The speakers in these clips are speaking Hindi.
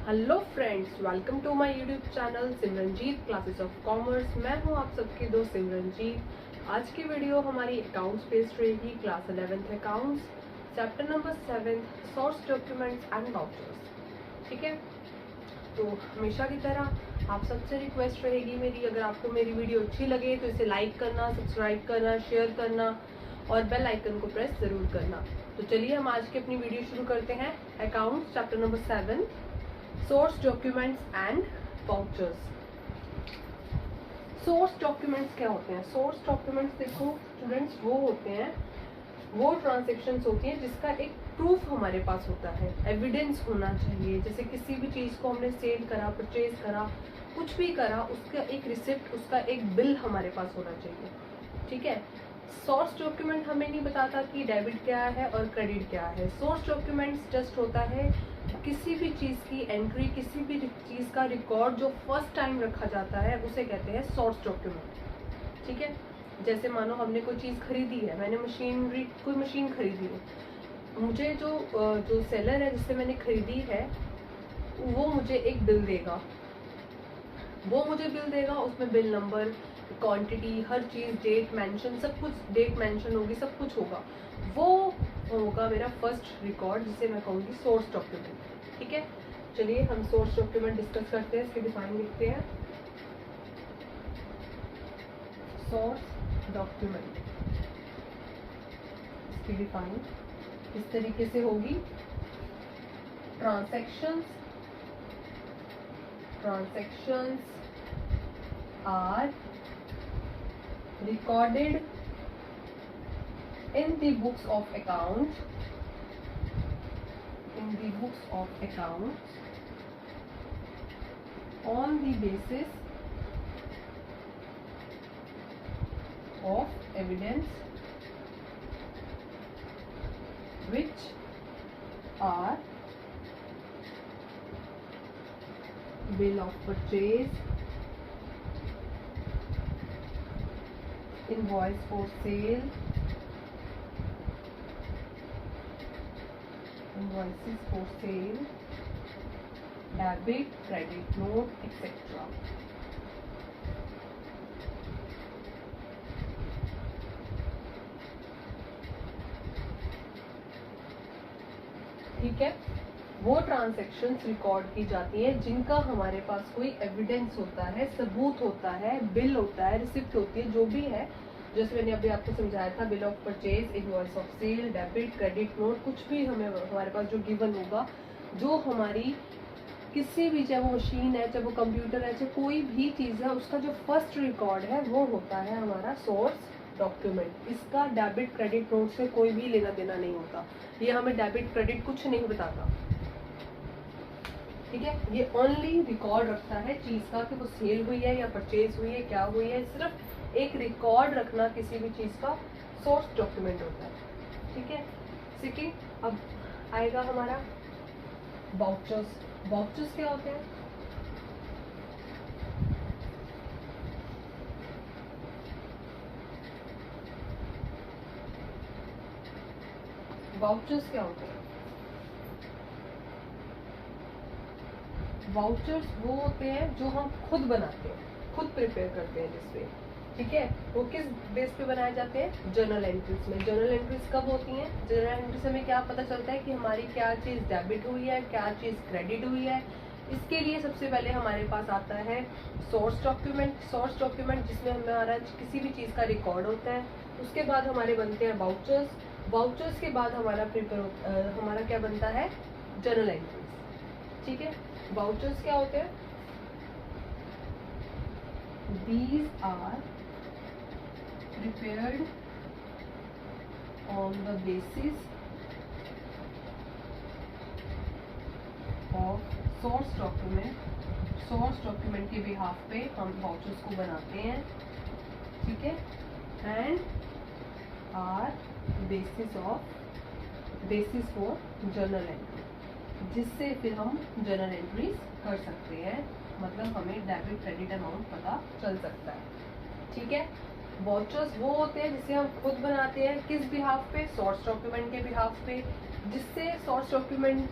Hello friends, welcome to my YouTube channel Simranjeet classes of commerce. मैं हूं आप सबकी दोस्त सिमरनजीत। आज की वीडियो हमारी अकाउंट्स बेस्ड रहेगी। Class 11th accounts, chapter number 7, source documents and vouchers. ठीक है, तो हमेशा की तरह आप सबसे रिक्वेस्ट रहेगी मेरी, अगर आपको मेरी वीडियो अच्छी लगे तो इसे लाइक करना, सब्सक्राइब करना, शेयर करना और बेल आइकन को प्रेस जरूर करना। तो चलिए हम आज की अपनी वीडियो शुरू करते हैं। Accounts chapter number 7, source documents and vouchers. Source documents क्या होते हैं? सोर्स डॉक्यूमेंट्स देखो स्टूडेंट्स, वो होते हैं, वो ट्रांजेक्शन्स होती हैं जिसका एक प्रूफ हमारे पास होता है, एविडेंस होना चाहिए। जैसे किसी भी चीज़ को हमने सेल करा, परचेज करा, कुछ भी करा, उसका एक रिसिप्ट, उसका एक बिल हमारे पास होना चाहिए। ठीक है, सोर्स डॉक्यूमेंट हमें नहीं बताता कि डेबिट क्या है और क्रेडिट क्या है। सोर्स डॉक्यूमेंट्स जस्ट होता है किसी भी चीज़ की एंट्री, किसी भी चीज़ का रिकॉर्ड जो फर्स्ट टाइम रखा जाता है उसे कहते हैं सोर्स डॉक्यूमेंट। ठीक है, जैसे मानो हमने कोई चीज़ खरीदी है, मैंने कोई मशीन खरीदी है, मुझे जो सेलर है जिससे मैंने खरीदी है वो मुझे एक बिल देगा। उसमें बिल नंबर, क्वांटिटी, हर चीज़, डेट मेंशन, सब कुछ, डेट मेंशन होगी, सब कुछ होगा। वो होगा मेरा फर्स्ट रिकॉर्ड जिसे मैं कहूँगी सोर्स डॉक्यूमेंट। ठीक है, चलिए हम सोर्स डॉक्यूमेंट डिस्कस करते हैं, इसके डिफाइन लिखते हैं। सोर्स डॉक्यूमेंट, इसकी डिफाइन इस तरीके से होगी। Transactions are recorded in the books of accounts on the basis of evidence which are bill of purchase, invoice for sale, invoices for sale, debit, credit note, etc. ठीक है, वो ट्रांजैक्शंस रिकॉर्ड की जाती हैं जिनका हमारे पास कोई एविडेंस होता है, सबूत होता है, बिल होता है, रिसिप्ट होती है, जो भी है। जैसे मैंने अभी आपको समझाया था, bill of purchase, invoice of sale, debit, credit note, कुछ भी हमारे पास जो गिवन होगा, जो हमारी किसी भी, चाहे वो मशीन है, चाहे वो कंप्यूटर है, चाहे कोई भी चीज़ है, उसका जो फर्स्ट रिकॉर्ड है वो होता है हमारा सोर्स डॉक्यूमेंट। इसका डेबिट क्रेडिट नोट से कोई भी लेना देना नहीं होता। ये हमें डेबिट क्रेडिट कुछ नहीं बताता। ठीक है, ये ओनली रिकॉर्ड रखता है चीज़ का कि वो सेल हुई है या परचेज हुई है, क्या हुई है। सिर्फ एक रिकॉर्ड रखना किसी भी चीज़ का सोर्स डॉक्यूमेंट होता है। ठीक है, सेकेंड अब आएगा हमारा वाउचर्स। वाउचर्स क्या होते हैं? वाउचर्स क्या होते हैं? वाउचर्स वो होते हैं जो हम खुद बनाते हैं, खुद प्रिपेयर करते हैं जिसपे। ठीक है, वो किस बेस पे बनाए जाते हैं? जर्नल एंट्रीज में। जर्नल एंट्रीज कब होती हैं? जर्नल एंट्री से हमें क्या पता चलता है कि हमारी क्या चीज़ डेबिट हुई है, क्या चीज़ क्रेडिट हुई है। इसके लिए सबसे पहले हमारे पास आता है सोर्स डॉक्यूमेंट। सोर्स डॉक्यूमेंट जिसमें हमारा किसी भी चीज़ का रिकॉर्ड होता है। उसके बाद हमारे बनते हैं वाउचर्स। वाउचर्स के बाद हमारा क्या बनता है? Journal entries. ठीक है, वाउचर्स क्या होते हैं? These are prepared on the basis of source document. Source document के बिहाफ पे हम वाउचर्स को बनाते हैं। ठीक है, and are basis for journal entry, जिससे फिर हम जर्नल एंट्रीज कर सकते हैं, मतलब हमें डेबिट क्रेडिट अमाउंट पता चल सकता है। ठीक है, वाउचर्स वो होते हैं जिसे हम खुद बनाते हैं, किस बिहाफ पे? सोर्स डॉक्यूमेंट के बिहाफ पे, जिससे सोर्स डॉक्यूमेंट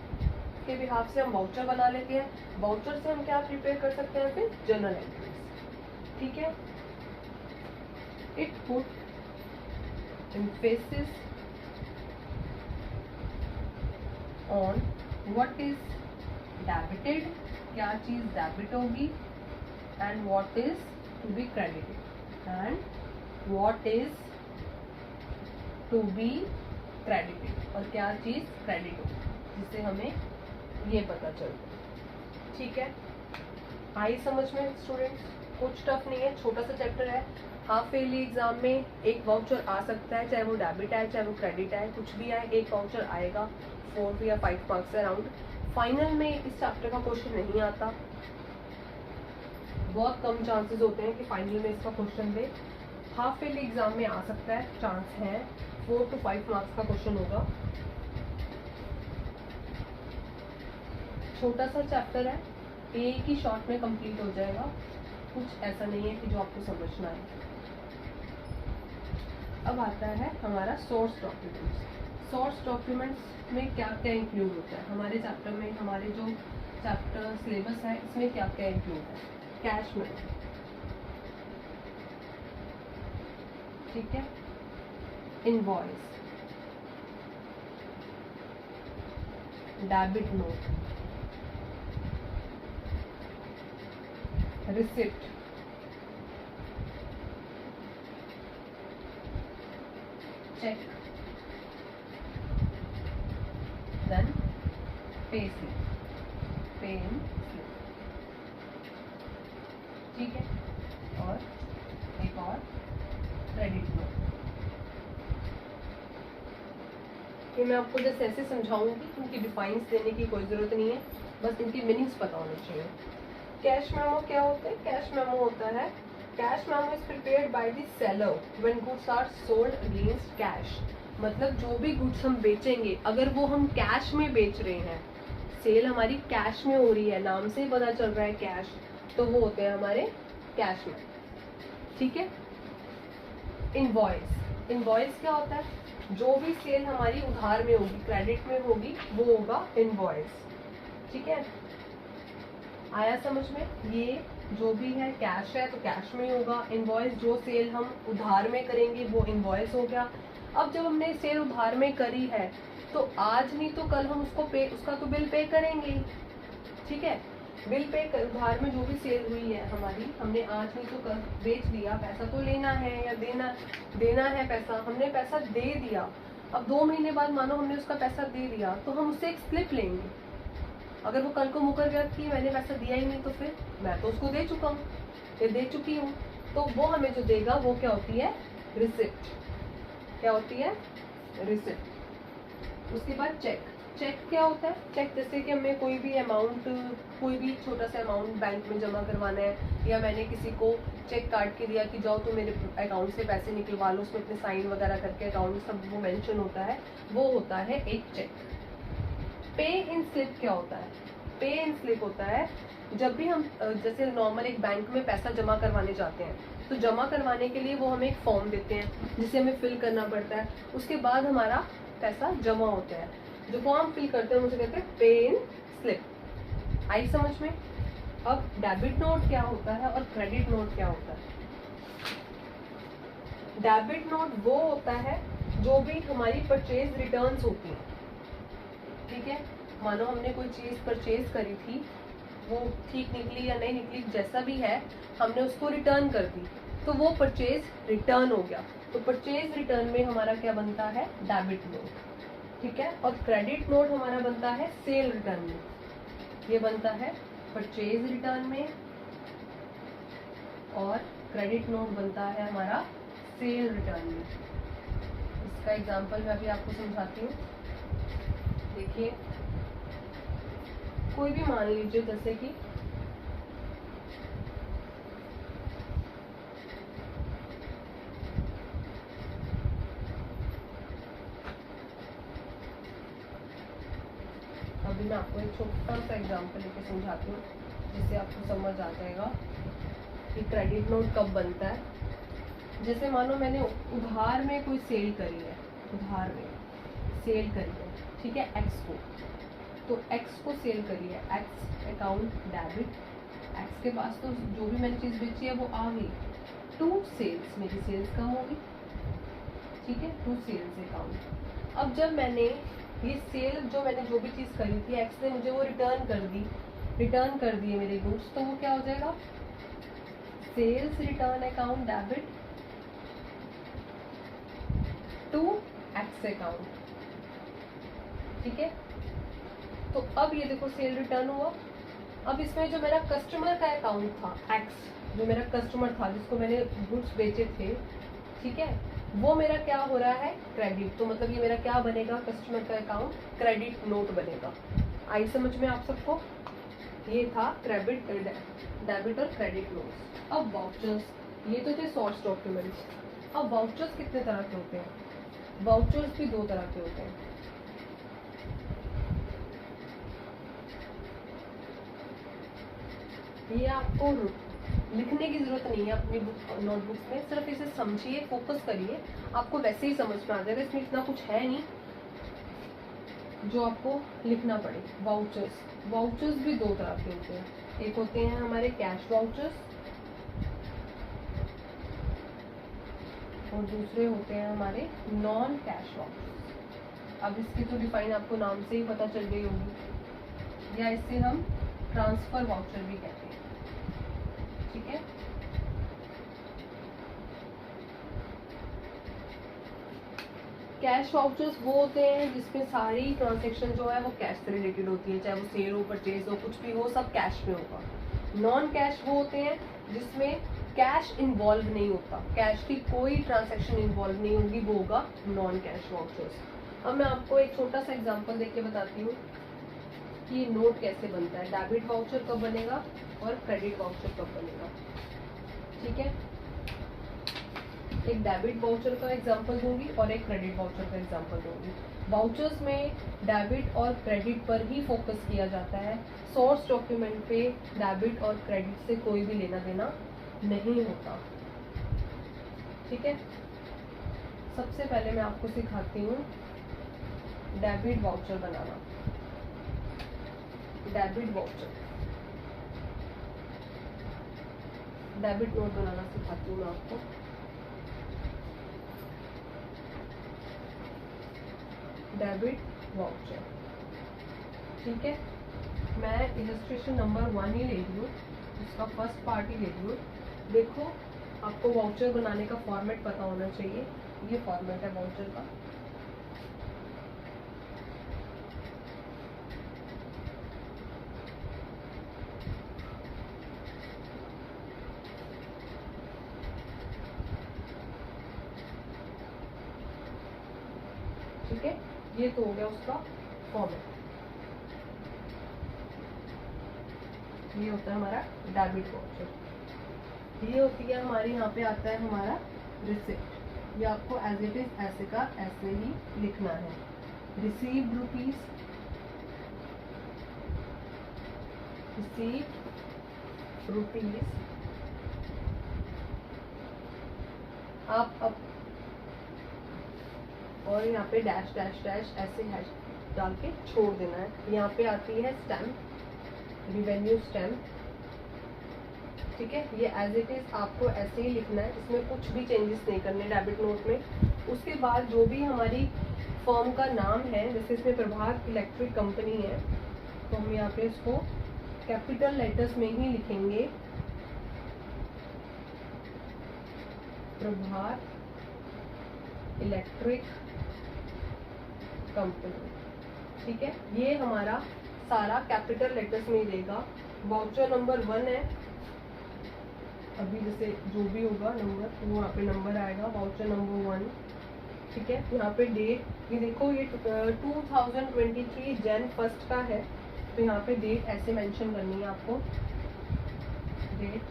के बिहाफ से हम वाउचर बना लेते हैं, वाउचर से हम क्या प्रिपेयर कर सकते हैं फिर जर्नल एंट्रीज। ठीक है, it put emphasis on what is debited, क्या चीज डेबिट होगी, and what is to be credited, and what is to be credited, और क्या चीज क्रेडिट होगी, जिससे हमें ये पता चलता। ठीक है, आई समझ में स्टूडेंट्स? कुछ टफ नहीं है, छोटा सा चैप्टर है। हाफ ईयरली एग्जाम में एक वाउचर आ सकता है, चाहे वो डेबिट आए चाहे वो क्रेडिट आए, कुछ भी आए एक वाउचर आएगा 4 या 5 मार्क्स से अराउंड। फाइनल में इस चैप्टर का क्वेश्चन नहीं आता, बहुत कम चांसेस होते हैं कि फाइनल में इसका क्वेश्चन दे। हाफ ईयरली एग्जाम में आ सकता है, चांस है, 4 to 5 मार्क्स का क्वेश्चन होगा। छोटा सा चैप्टर है, एक ही शॉर्ट में कंप्लीट हो जाएगा, कुछ ऐसा नहीं है कि जो आपको समझना है। अब आता है हमारा सोर्स डॉक्यूमेंट्स। सोर्स डॉक्यूमेंट्स में क्या क्या इंक्लूड होता है हमारे चैप्टर में, हमारे जो चैप्टर सिलेबस है इसमें क्या क्या इंक्लूड है? कैश मेमो, ठीक है, invoice, debit note, receipt, cheque, then pay slip, pay in slip, ठीक है, और एक और क्रेडिट नोट। ये मैं आपको जैसे ऐसे समझाऊंगी, इनकी डिफाइंस देने की कोई जरूरत नहीं है, बस इनकी मीनिंग्स पता होने चाहिए। कैश मेमो क्या होता है? कैश मेमो होता है, cash memo is prepared by the seller when goods are sold against cash. मतलब जो भी गुड्स हम बेचेंगे, अगर वो हम कैश में बेच रहे हैं, सेल हमारी कैश में हो रही है, नाम से ही पता चल रहा है कैश, तो वो होते हैं हमारे कैश में। ठीक है, इनवॉइस, इनवॉइस क्या होता है? जो भी सेल हमारी उधार में होगी, क्रेडिट में होगी, वो होगा इनवॉइस। ठीक है, आया समझ में? ये जो भी है कैश है तो कैश में ही होगा, इनवॉइस जो सेल हम उधार में करेंगे वो इनवॉइस हो गया। अब जब हमने सेल उधार में करी है तो आज नहीं तो कल हम उसका तो बिल पे करेंगे ही। ठीक है, बिल पे उधार में जो भी सेल हुई है हमारी, हमने आज नहीं तो कल बेच दिया, पैसा तो लेना है या देना है पैसा, हमने पैसा दे दिया। अब 2 महीने बाद मानो हमने उसका पैसा दे दिया तो हम उससे एक स्लिप लेंगे। अगर वो कल को मुकर गया कि मैंने पैसा दिया ही नहीं, तो फिर मैं तो उसको दे चुका हूँ या दे चुकी हूँ, तो वो हमें जो देगा वो क्या होती है? रिसिप्ट। क्या होती है? रिसिप्ट। उसके बाद चेक। चेक क्या होता है? चेक जैसे कि हमें कोई भी अमाउंट, कोई भी छोटा सा अमाउंट बैंक में जमा करवाना है, या मैंने किसी को चेक काट के दिया कि जाओ तो मेरे अकाउंट से पैसे निकलवा लो, उसमें अपने साइन वगैरह करके अकाउंट सब वो मेंशन होता है, वो होता है एक चेक। पे इन स्लिप क्या होता है? पे इन स्लिप होता है जब भी हम जैसे नॉर्मल एक बैंक में पैसा जमा करवाने जाते हैं, तो जमा करवाने के लिए वो हमें एक फॉर्म देते हैं जिसे हमें फिल करना पड़ता है, उसके बाद हमारा पैसा जमा होता है। जो फॉर्म फिल करते हैं उसे कहते हैं पे इन स्लिप। आई समझ में? अब डेबिट नोट क्या होता है और क्रेडिट नोट क्या होता है? डेबिट नोट वो होता है जो भी हमारी परचेज रिटर्न्स होती हैं। ठीक है, मानो हमने कोई चीज परचेज करी थी, वो ठीक निकली या नहीं निकली, जैसा भी है, हमने उसको रिटर्न कर दी, तो वो परचेज रिटर्न हो गया। तो परचेज रिटर्न में हमारा क्या बनता है? Debit note. ठीक है, और क्रेडिट नोट हमारा बनता है सेल रिटर्न में। ये बनता है परचेज रिटर्न में, और क्रेडिट नोट बनता है हमारा सेल रिटर्न में। इसका एग्जांपल मैं अभी आपको समझाती हूँ। देखिए, कोई भी मान लीजिए जैसे कि अभी मैं आपको एक छोटा सा एग्जांपल लेके समझाती हूँ, जिससे आपको समझ आ जाएगा कि क्रेडिट नोट कब बनता है। जैसे मानो मैंने उधार में कोई सेल करी है, उधार में सेल करी है, ठीक है, एक्स को, तो एक्स को सेल करिए, एक्स अकाउंट डेबिट, एक्स के पास तो जो भी मैंने चीज़ बेची है वो आ गई, टू सेल्स, मेरी सेल्स कम होगी, ठीक है, टू सेल्स अकाउंट। अब जब मैंने ये सेल जो भी चीज़ करी थी, एक्स ने मुझे वो रिटर्न कर दिए मेरे गुड्स, तो वो क्या हो जाएगा, sales return account debit to X account, ठीक है। तो अब ये देखो सेल रिटर्न हुआ। अब इसमें जो मेरा कस्टमर का अकाउंट था, एक्स जो मेरा कस्टमर था जिसको मैंने गुड्स बेचे थे, ठीक है, वो मेरा क्या हो रहा है, क्रेडिट। तो मतलब ये मेरा क्या बनेगा, कस्टमर का अकाउंट क्रेडिट नोट बनेगा। आई समझ में आप सबको, ये था डेबिट और क्रेडिट नोट्स। अब वाउचर्स, ये तो थे सोर्स डॉक्यूमेंट्स। अब वाउचर्स कितने तरह के होते हैं, वाउचर्स भी 2 तरह के होते हैं। ये आपको लिखने की जरूरत नहीं है अपनी नोटबुक में, सिर्फ इसे समझिए, फोकस करिए, आपको वैसे ही समझ में आ जाएगा। इसमें इतना कुछ है नहीं जो आपको लिखना पड़े। वाउचर्स भी 2 तरह के होते हैं, एक होते हैं हमारे कैश वाउचर्स और दूसरे होते हैं हमारे नॉन कैश वाउचर्स। अब इसकी तो डिफाइन आपको नाम से ही पता चल गई होगी, या इसे हम ट्रांसफर वाउचर भी कहते हैं, ठीक है। कैश वाउचर्स वो होते हैं जिसमें सारी ट्रांजैक्शन जो है वो कैश से रिलेटेड होती है, चाहे वो सेल हो, परचेज हो, कुछ भी हो, सब कैश में होगा। नॉन कैश वो होते हैं जिसमें कैश इन्वॉल्व नहीं होता, कैश की कोई ट्रांजैक्शन इन्वॉल्व नहीं होगी, वो होगा नॉन कैश वाउचर्स। अब मैं आपको एक छोटा सा एग्जांपल देके बताती हूँ कि ये नोट कैसे बनता है, डेबिट वाउचर कब बनेगा और क्रेडिट वाउचर कब बनेगा, ठीक है। एक डेबिट वाउचर का एग्जांपल दूंगी और एक क्रेडिट वाउचर का एग्जांपल दूंगी। वाउचर्स में डेबिट और क्रेडिट पर ही फोकस किया जाता है, सोर्स डॉक्यूमेंट पे डेबिट और क्रेडिट से कोई भी लेना देना नहीं होता, ठीक है। सबसे पहले मैं आपको सिखाती हूँ डेबिट वाउचर बनाना। डेबिट वाउचर, डेबिट नोट बनाना सिखाती हूँ मैं आपको। डेबिट वाउचर, ठीक है। मैं इलस्ट्रेशन नंबर 1 ही ले रही हूँ, इसका फर्स्ट पार्ट ही ले रही हूँ। देखो, आपको वाउचर बनाने का फॉर्मेट पता होना चाहिए, ये फॉर्मेट है वाउचर का। ठीक है, ये तो हो गया उसका फॉर्मेट। ये होता है हमारा डेबिट वाउचर। ये होती है हमारी, यहाँ पे आता है हमारा रिसिप्ट। ये आपको एज इट इज ऐसे का ऐसे ही लिखना है। रिसीव्ड रुपीज, रिसीव्ड रुपीज, आप अब और यहाँ पे डैश डैश डैश ऐसे हैश डाल के छोड़ देना है। यहाँ पे आती है स्टैम्प, रिवेन्यू स्टैम्प, ठीक है। ये एज इट इज आपको ऐसे ही लिखना है, इसमें कुछ भी चेंजेस नहीं करने डेबिट नोट में। उसके बाद जो भी हमारी फर्म का नाम है, जैसे इसमें प्रभात इलेक्ट्रिक कंपनी है, तो हम यहाँ पे इसको कैपिटल लेटर्स में ही लिखेंगे, प्रभात इलेक्ट्रिक कंपनी, ठीक है। ये हमारा सारा कैपिटल लेटर्स में ही देगा। वाउचर नंबर 1 है, अभी जैसे जो भी होगा नंबर, तो वहाँ पे नंबर आएगा, वाउचर नंबर 1, ठीक है। यहाँ पे डेट, ये देखो ये 2023 जन 1 का है, तो यहाँ पे डेट ऐसे मेंशन करनी है आपको, डेट।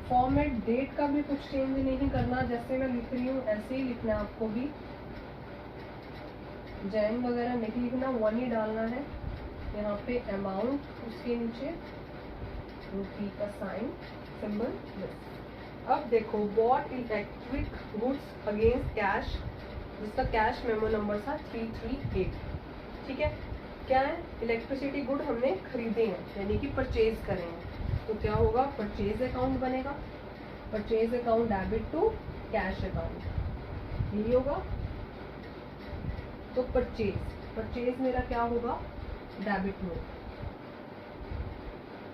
फॉर्मेट डेट का भी कुछ चेंज नहीं करना, जैसे मैं लिख रही हूँ ऐसे ही लिखना है आपको भी, जैन वगैरह नहीं लिखना, 1 ही डालना है। यहाँ पे अमाउंट, उसके नीचे रुपी का साइन सिंबल। अब देखो, bought electric goods against cash, जिसका कैश मेमो नंबर था 338, ठीक है। क्या है, इलेक्ट्रिसिटी गुड हमने खरीदे हैं यानी कि परचेज करे हैं, तो क्या होगा, परचेज अकाउंट बनेगा। Purchase account debit to cash account, यही होगा। तो परचेज मेरा क्या होगा, डेबिट नोट,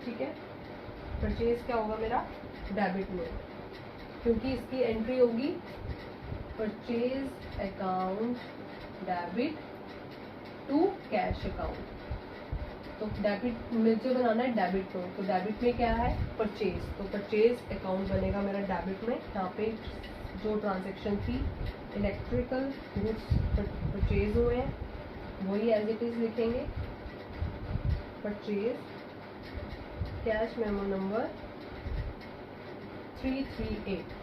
ठीक है। परचेज क्या होगा मेरा, डेबिट नोट, क्योंकि इसकी एंट्री होगी purchase account debit to cash account. तो डेबिट मुझे बनाना है डेबिट नोट, तो डेबिट में क्या है, परचेज, तो परचेज अकाउंट बनेगा मेरा डेबिट में। यहाँ पे जो ट्रांजैक्शन थी इलेक्ट्रिकल गुड्स परचेज हुए हैं वही एज इट इज लिखेंगे, परचेज कैश मेमो नंबर 338,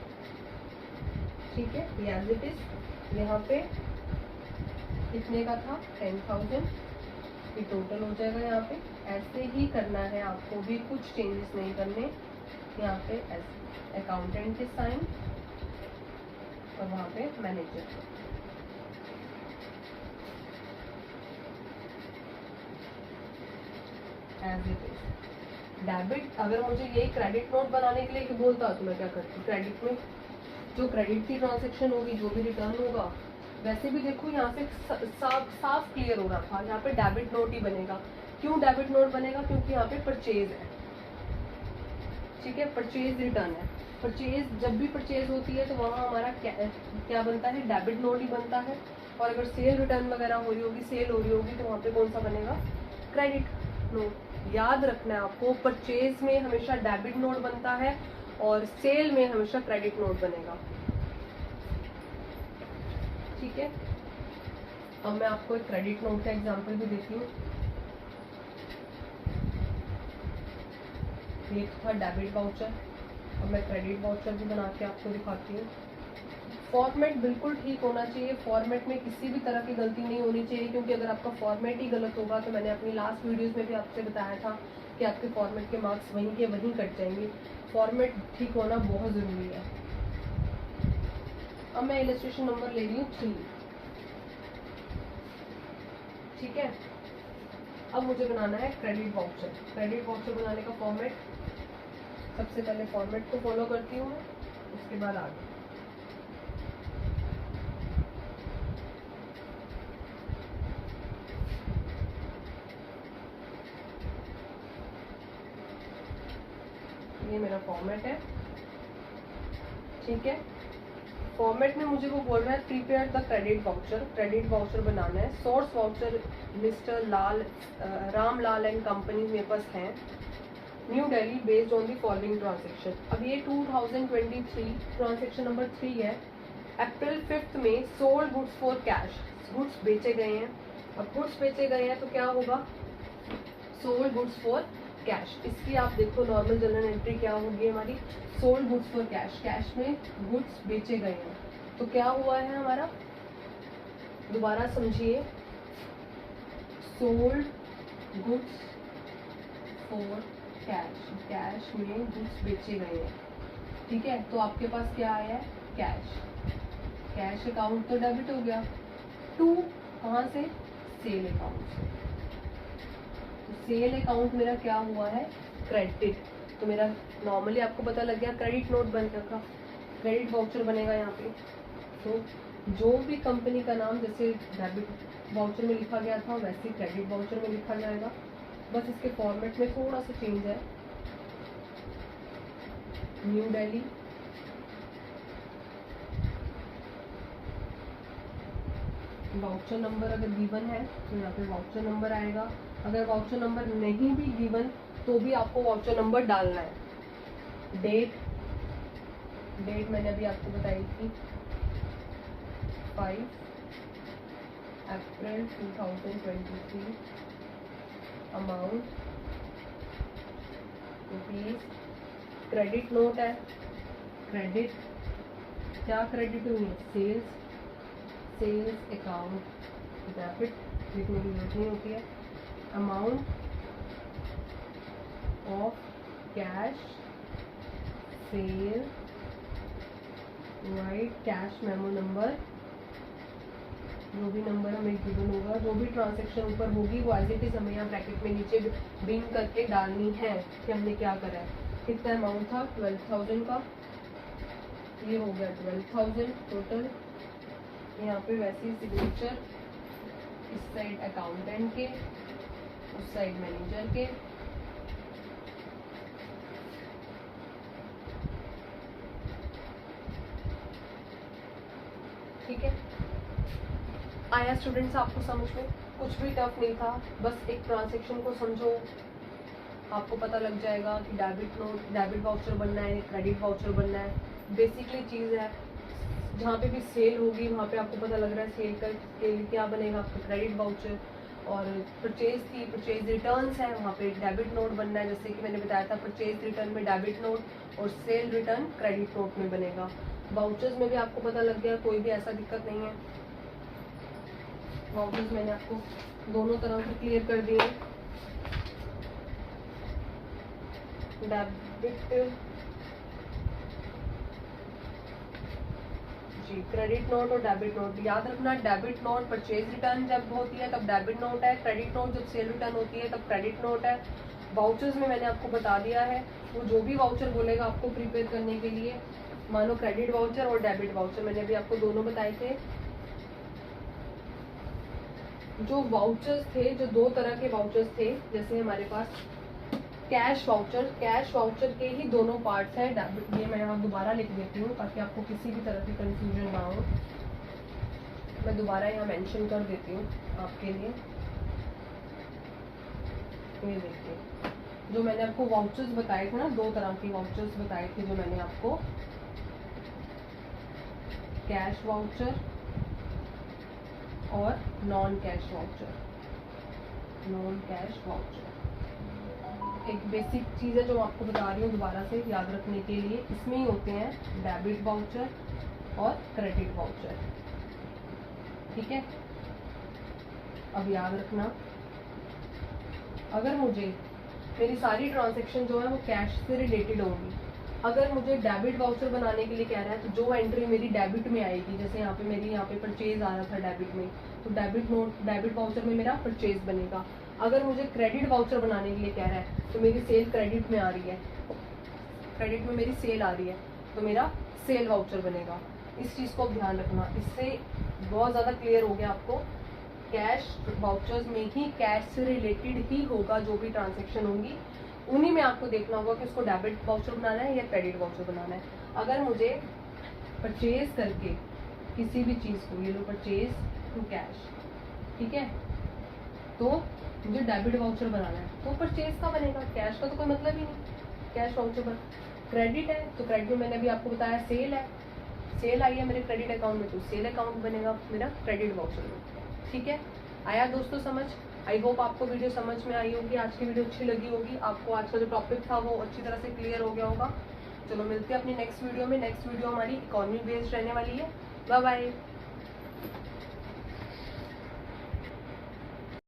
ठीक है, ये एज इट इज। यहाँ पे कितने का था, 10,000, ये टोटल हो जाएगा। यहाँ पे ऐसे ही करना है आपको भी, कुछ चेंजेस नहीं करने। यहाँ पे अकाउंटेंट के साइन और वहाँ पे manager, as it is. Debit, अगर मुझे यही क्रेडिट नोट बनाने के लिए बोलता तो मैं क्या करती, क्रेडिट में जो क्रेडिट की ट्रांजैक्शन होगी, जो भी रिटर्न होगा, वैसे भी देखो यहाँ से साफ क्लियर हो रहा था, यहाँ पे डेबिट नोट ही बनेगा। क्यों डेबिट नोट बनेगा, क्योंकि यहाँ पे परचेज है, ठीक है, परचेज रिटर्न है। परचेज जब भी परचेज होती है तो वहाँ हमारा क्या बनता है, डेबिट नोट ही बनता है। और अगर सेल रिटर्न वगैरह हो रही होगी, सेल हो रही होगी, तो वहाँ पे कौन सा बनेगा, क्रेडिट नोट। याद रखना है आपको, परचेज में हमेशा डेबिट नोट बनता है और सेल में हमेशा क्रेडिट नोट बनेगा, ठीक है। अब मैं आपको एक क्रेडिट नोट का एग्जांपल भी देती हूँ। ये था डेबिट वाउचर, अब मैं क्रेडिट वाउचर भी बना के आपको दिखाती हूँ। फॉर्मेट बिल्कुल ठीक होना चाहिए, फॉर्मेट में किसी भी तरह की गलती नहीं होनी चाहिए, क्योंकि अगर आपका फॉर्मेट ही गलत होगा तो मैंने अपनी लास्ट वीडियोस में भी आपसे बताया था कि आपके फॉर्मेट के मार्क्स वहीं के वहीं कट जाएंगे। फॉर्मेट ठीक होना बहुत ज़रूरी है। अब मैं इलस्ट्रेशन नंबर ले रही हूँ 3, ठीक है। अब मुझे बनाना है क्रेडिट वाउचर। क्रेडिट वाउचर बनाने का फॉर्मेट, सबसे पहले फॉर्मेट को फॉलो करती हूँ मैं, उसके बाद आगे। ये मेरा फॉर्मेट है, ठीक है। फॉर्मेट में मुझे वो बोल रहा है prepare the credit voucher. Credit voucher बनाना है। Source voucher mister Ramlal and company मेरे पास हैं, New Delhi, based on the following transaction. अब ये 2023 ट्रांजेक्शन नंबर 3 है। अप्रैल 5 में sold goods for cash, goods बेचे गए हैं। अब गुड्स बेचे गए हैं तो क्या होगा, सोल्ड गुड्स फॉर कैश। इसकी आप देखो नॉर्मल जनरल एंट्री क्या होगी हमारी, sold goods for cash, cash में गुड्स बेचे गए हैं। तो क्या हुआ है हमारा, दोबारा समझिए, sold goods for cash, cash में गुड्स बेचे गए हैं, ठीक है। तो आपके पास क्या आया है, कैश, कैश अकाउंट तो डेबिट हो गया, टू कहाँ से, सेल अकाउंट से। सेल अकाउंट मेरा क्या हुआ है, क्रेडिट। तो मेरा नॉर्मली आपको पता लग गया क्रेडिट नोट बन रखा, क्रेडिट वाउचर बनेगा यहाँ पे। तो जो भी कंपनी का नाम जैसे डेबिट वाउचर में लिखा गया था वैसे ही क्रेडिट वाउचर में लिखा जाएगा, बस इसके फॉर्मेट में थोड़ा सा चेंज है। न्यू दिल्ली, वाउचर नंबर अगर गिवन है तो यहाँ पे वाउचर नंबर आएगा। अगर वाउचर नंबर नहीं भी गिवन तो भी आपको वाउचर नंबर डालना है। डेट, डेट मैंने अभी आपको बताई थी 5 अप्रैल 2023। अमाउंट रुपीज, क्रेडिट नोट है, क्रेडिट क्या क्रेडिट हुई है, सेल्स, सेल्स अकाउंट डेबिट लिखने की जरूरत नहीं होती है। Amount of cash cell, right cash memo number जो भी नंबर हमें गिवन होगा, जो भी ट्रांजेक्शन ऊपर होगी वो एज इट इज हमें यहाँ ब्रैकेट में नीचे बिन करके डालनी है कि हमने क्या करा है। कितना अमाउंट था 12,000 का, ये हो गया 12,000 टोटल। यहाँ पे वैसे ही सिग्नेचर इस साइड अकाउंटेंट के, उस साइड मैनेजर के। ठीक है, आया स्टूडेंट्स आपको समझ में? कुछ भी टफ नहीं था, बस एक ट्रांजेक्शन को समझो, आपको पता लग जाएगा कि डेबिट वाउचर बनना है, क्रेडिट वाउचर बनना है। बेसिकली चीज़ है, जहाँ पे भी सेल होगी वहाँ पे आपको पता लग रहा है सेल का क्या बनेगा, आपका क्रेडिट वाउचर। और परचेज थी, परचेज रिटर्न्स है, वहाँ पे डेबिट नोट बनना है, जैसे कि मैंने बताया था परचेज रिटर्न में डेबिट नोट और सेल रिटर्न क्रेडिट नोट में बनेगा। वाउचर्स में भी आपको पता लग गया, कोई भी ऐसा दिक्कत नहीं है। वाउचर्स मैंने आपको दोनों तरह से क्लियर कर दिए। डेबिट जी, क्रेडिट नोट और डेबिट नोट याद रखना। डेबिट नोट परचेज रिटर्न जब होती है तब डेबिट नोट है, क्रेडिट नोट जब सेल रिटर्न होती है तब क्रेडिट नोट है। वाउचर्स में मैंने आपको बता दिया है, वो जो भी वाउचर बोलेगा आपको प्रिपेयर करने के लिए, मानो क्रेडिट वाउचर और डेबिट वाउचर, मैंने भी आपको दोनों बताए थे। जो वाउचर्स थे, जो दो तरह के वाउचर्स थे, जैसे हमारे पास कैश वाउचर के ही दोनों पार्ट्स हैं। ये मैं यहाँ दोबारा लिख देती हूँ ताकि आपको किसी भी तरह की कंफ्यूजन ना हो। मैं दोबारा यहाँ मेंशन कर देती हूँ आपके लिए। ये देखिए, जो मैंने आपको वाउचर्स बताए थे ना, दो तरह के वाउचर्स बताए थे जो मैंने आपको, कैश वाउचर और नॉन कैश वाउचर। एक बेसिक चीज़ है जो आपको बता रही हूँ दोबारा से याद रखने के लिए, इसमें ही होते हैं डेबिट वाउचर और क्रेडिट वाउचर। ठीक है, अब याद रखना, अगर मुझे मेरी सारी ट्रांजैक्शन जो है वो कैश से रिलेटेड होंगी, अगर मुझे डेबिट वाउचर बनाने के लिए कह रहा है तो जो एंट्री मेरी डेबिट में आएगी, जैसे यहाँ पे मेरी यहाँ पे परचेज आ रहा था डेबिट में, तो डेबिट वाउचर में मेरा परचेज बनेगा। अगर मुझे क्रेडिट वाउचर बनाने के लिए कह रहा है तो मेरी सेल क्रेडिट में आ रही है, क्रेडिट में मेरी सेल आ रही है तो मेरा सेल वाउचर बनेगा। इस चीज़ को ध्यान रखना, इससे बहुत ज़्यादा क्लियर हो गया आपको। कैश वाउचर्स में ही कैश से रिलेटेड ही होगा, जो भी ट्रांजेक्शन होंगी उन्हीं में आपको देखना होगा कि उसको डेबिट वाउचर बनाना है या क्रेडिट वाउचर बनाना है। अगर मुझे परचेज करके किसी भी चीज़ को, ये लो परचेज टू कैश, ठीक है, तो मुझे डेबिट वाउचर बनाना है तो परचेज का बनेगा, कैश का तो कोई मतलब ही नहीं। कैश वाउचर बन, क्रेडिट है तो क्रेडिट में मैंने अभी आपको बताया सेल है, सेल आई है मेरे क्रेडिट अकाउंट में तो सेल अकाउंट बनेगा मेरा क्रेडिट वाउचर में। ठीक है, आया दोस्तों समझ? आई होप आपको वीडियो समझ में आई होगी, आज की वीडियो अच्छी लगी होगी, आपको आज का जो टॉपिक था वो अच्छी तरह से क्लियर हो गया होगा। चलो मिलते हैं अपनी नेक्स्ट वीडियो में। नेक्स्ट वीडियो हमारी इकोनॉमी बेस्ड रहने वाली है। Bye bye.